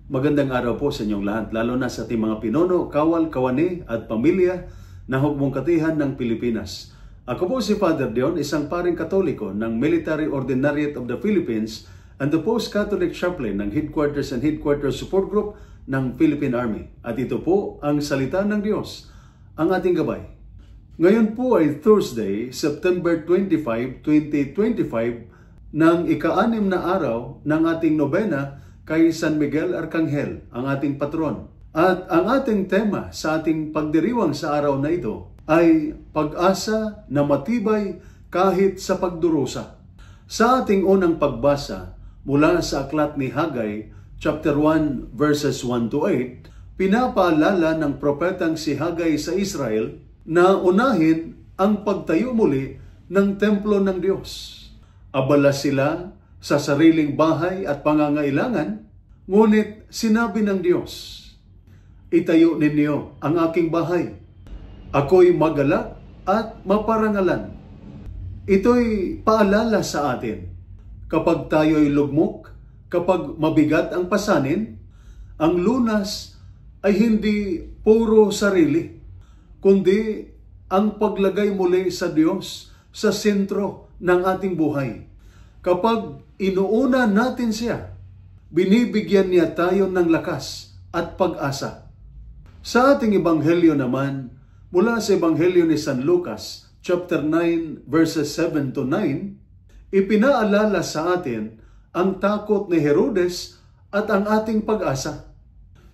Magandang araw po sa inyong lahat, lalo na sa ating mga pinuno, kawal, kawani at pamilya na hukbong katihan ng Pilipinas. Ako po si Father Dion, isang paring Katoliko ng Military Ordinariate of the Philippines and the Post-Catholic Chaplain ng Headquarters and Headquarters Support Group ng Philippine Army. At ito po ang salita ng Diyos, ang ating gabay. Ngayon po ay Thursday, September 25, 2025, ng ika-6 na araw ng ating nobena kay San Miguel Arcangel, ang ating patron. At ang ating tema sa ating pagdiriwang sa araw na ito ay pag-asa na matibay kahit sa pagdurusa. Sa ating unang pagbasa mula sa aklat ni Hagay, chapter 1, verses 1 to 8, pinapaalala ng propetang si Hagay sa Israel na unahin ang pagtayo muli ng templo ng Diyos. Abala sila sa sariling bahay at pangangailangan, ngunit sinabi ng Diyos, "Itayo ninyo ang aking bahay. Ako'y magalak at maparangalan." Ito'y paalala sa atin. Kapag tayo'y lugmok, kapag mabigat ang pasanin, ang lunas ay hindi puro sarili, kundi ang paglagay muli sa Diyos sa sentro ng ating buhay. Kapag inuuna natin siya, binibigyan niya tayo ng lakas at pag-asa. Sa ating ebanghelyo naman, mula sa ebanghelyo ni San Lucas, chapter 9, verses 7 to 9, ipinaalala sa atin ang takot ni Herodes at ang ating pag-asa.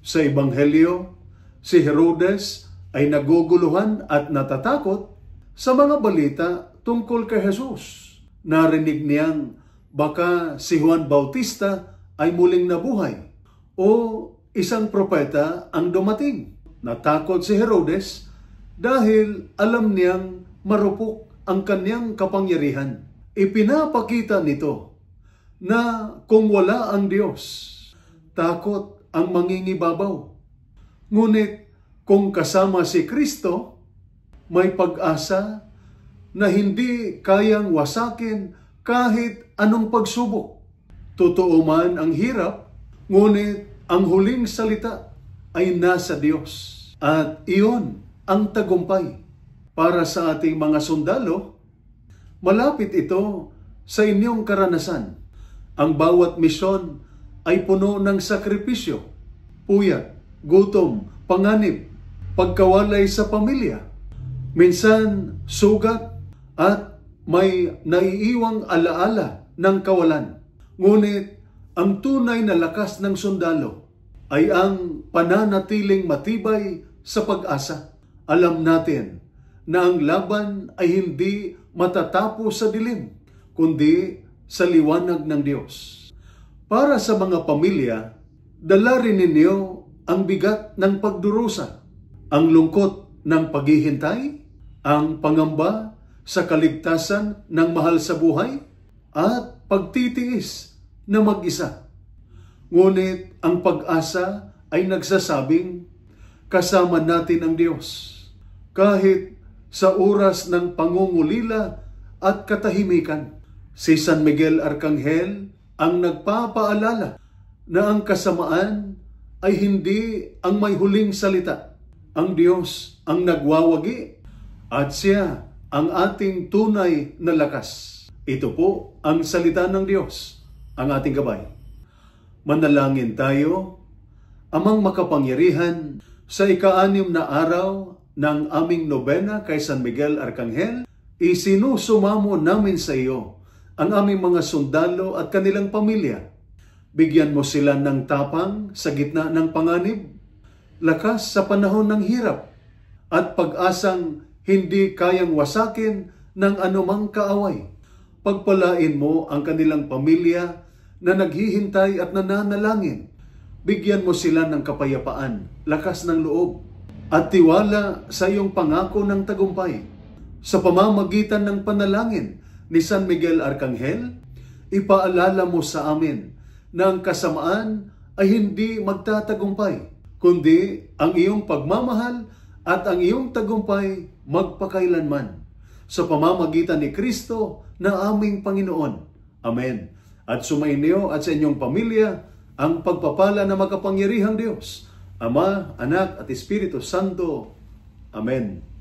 Sa ebanghelyo, si Herodes ay naguguluhan at natatakot sa mga balita tungkol kay Jesus. Narinig niyang baka si Juan Bautista ay muling nabuhay o isang propeta ang dumating. Natakot si Herodes dahil alam niyang marupok ang kanyang kapangyarihan. Ipinapakita nito na kung wala ang Diyos, takot ang mangingibabaw. Ngunit kung kasama si Kristo, may pag-asa na hindi kayang wasakin kahit anong pagsubok. Totoo man ang hirap, ngunit ang huling salita ay nasa Diyos. At iyon ang tagumpay. Para sa ating mga sundalo, malapit ito sa inyong karanasan. Ang bawat misyon ay puno ng sakripisyo, puyat, gutom, panganib, pagkawalay sa pamilya, minsan sugat at may naiiwang alaala ng kawalan. Ngunit ang tunay na lakas ng sundalo ay ang pananatiling matibay sa pag-asa. Alam natin na ang laban ay hindi matatapos sa dilim, kundi sa liwanag ng Diyos. Para sa mga pamilya, dala rin ninyo ang bigat ng pagdurusa, ang lungkot ng paghihintay, ang pangamba sa kaligtasan ng mahal sa buhay, at pagtitiis na mag-isa. Ngunit ang pag-asa ay nagsasabing, kasama natin ang Diyos. Kahit sa oras ng pangungulila at katahimikan, si San Miguel Arcangel ang nagpapaalala na ang kasamaan ay hindi ang may huling salita. Ang Diyos ang nagwawagi at siya ang ating tunay na lakas. Ito po ang salita ng Diyos, ang ating gabay. Manalangin tayo. Amang makapangyarihan, sa ika-6 na araw ng aming nobena kay San Miguel Arcangel, isinusumamo namin sa iyo ang aming mga sundalo at kanilang pamilya. Bigyan mo sila ng tapang sa gitna ng panganib, lakas sa panahon ng hirap, at pag-asang hindi kayang wasakin ng anumang kaaway. Pagpalain mo ang kanilang pamilya na naghihintay at nananalangin. Bigyan mo sila ng kapayapaan, lakas ng loob, at tiwala sa iyong pangako ng tagumpay. Sa pamamagitan ng panalangin ni San Miguel Arcangel, ipaalala mo sa amin na ang kasamaan ay hindi magtatagumpay, kundi ang iyong pagmamahal at ang iyong tagumpay magpakailanman. Sa pamamagitan ni Kristo na aming Panginoon. Amen. At sumainyo at sa inyong pamilya ang pagpapala na makapangyarihang Diyos, Ama, Anak at Espiritu Santo. Amen.